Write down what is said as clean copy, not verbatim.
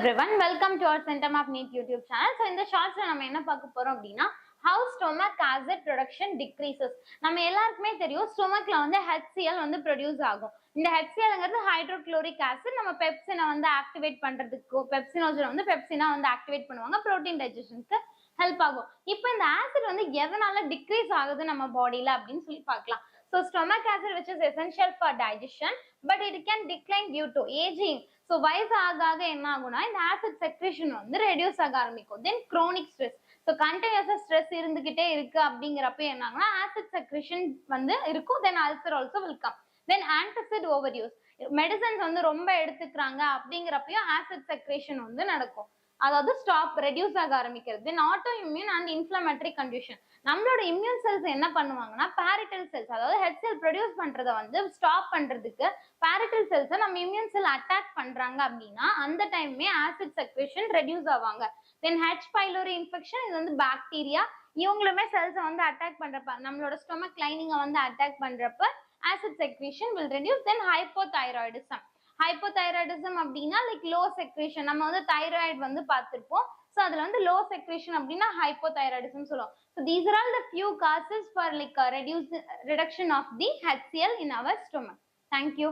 everyone, welcome to our Centum of Neat YouTube channel. So இந்த ஷார்ட்ஸ்ல நம்ம என்ன பார்க்க போறோம் அப்படின்னா how stomach acid production decreases. நம்ம எல்லாருக்குமே தெரியும் ஸ்டொமக்ல வந்து HCl வந்து ப்ரொடியூஸ் ஆகும். இந்த HClங்கிறது ஹைட்ரோகுளோரிக் ஆசிட். நம்ம பெப்சினை வந்து ஆக்டிவேட் பண்றதுக்கு பெப்சினோஜன் வந்து பெப்சினா வந்து ஆக்டிவேட் பண்ணுவாங்க ப்ரோட்டீன் டைஜஷனுக்கு ஹெல்ப் ஆகும். இப்போ இந்த ஆசிட் வந்து எதனால டிக்ரீஸ் ஆகுது நம்ம பாடியில அப்படின்னு சொல்லி பார்க்கலாம். So stomach acid which is essential for digestion but it can decline due to aging. So வயசு ஆக ஆக என்ன ஆகும்னா இந்த ஆசிட் செக்ரேஷன் வந்து ரெடியூஸ் ஆக ஆரம்பிக்கும். Then chronic stress. ஸோ கண்டினியூஸா ஸ்ட்ரெஸ் இருந்துகிட்டே இருக்கு அப்படிங்கிறப்ப என்ன ஆகும்னா ஆசிட் செக்ரேஷன் வந்து இருக்கும். Then ulcer also will come. Then antacid over use. Medicines வந்து ரொம்ப எடுத்துக்கிறாங்க அப்படிங்கிறப்பையும் ஆசிட் செக்ரேஷன் வந்து நடக்கும். அதாவது ஸ்டாப் ரெடியூஸ் ஆக ஆரம்பிக்கிறது. Then auto immune and inflammatory condition. நம்மளோட இம்யூன் செல்ஸ் என்ன பண்ணுவாங்கன்னா பேரிட்டல் செல்ஸ், அதாவது ஹெச்சிஎல் ப்ரொடியூஸ் பண்றதை வந்து ஸ்டாப் பண்றதுக்கு பேரிட்டல் செல்ஸை நம்ம இம்யூன் செல் அட்டாக் பண்றாங்க அப்படின்னா அந்த டைமே ஆசிட் செக்ரேஷன் ரெடியூஸ் ஆவாங்க. தென் ஹெச் பைலோரி இன்ஃபெக்ஷன், இது வந்து பாக்டீரியா, இவங்களுமே செல்ஸை வந்து அட்டாக் பண்றப்ப நம்மளோட ஸ்டொமக் லைனிங்கை வந்து அட்டாக் பண்றப்ப acid secretion will reduce. Then hypothyroidism. Hypothyroidism அப்படின்னா லைக் லோ செக்ரேஷன். நம்ம வந்து தைராய்டு வந்து பார்த்திருப்போம். ஸோ அதுல வந்து லோ செக்ரேஷன் அப்படின்னா ஹைப்போதைராய்டிசம் சொல்லுவோம். So these are all the few causes for like reduction of the HCl in our stomach. Thank you.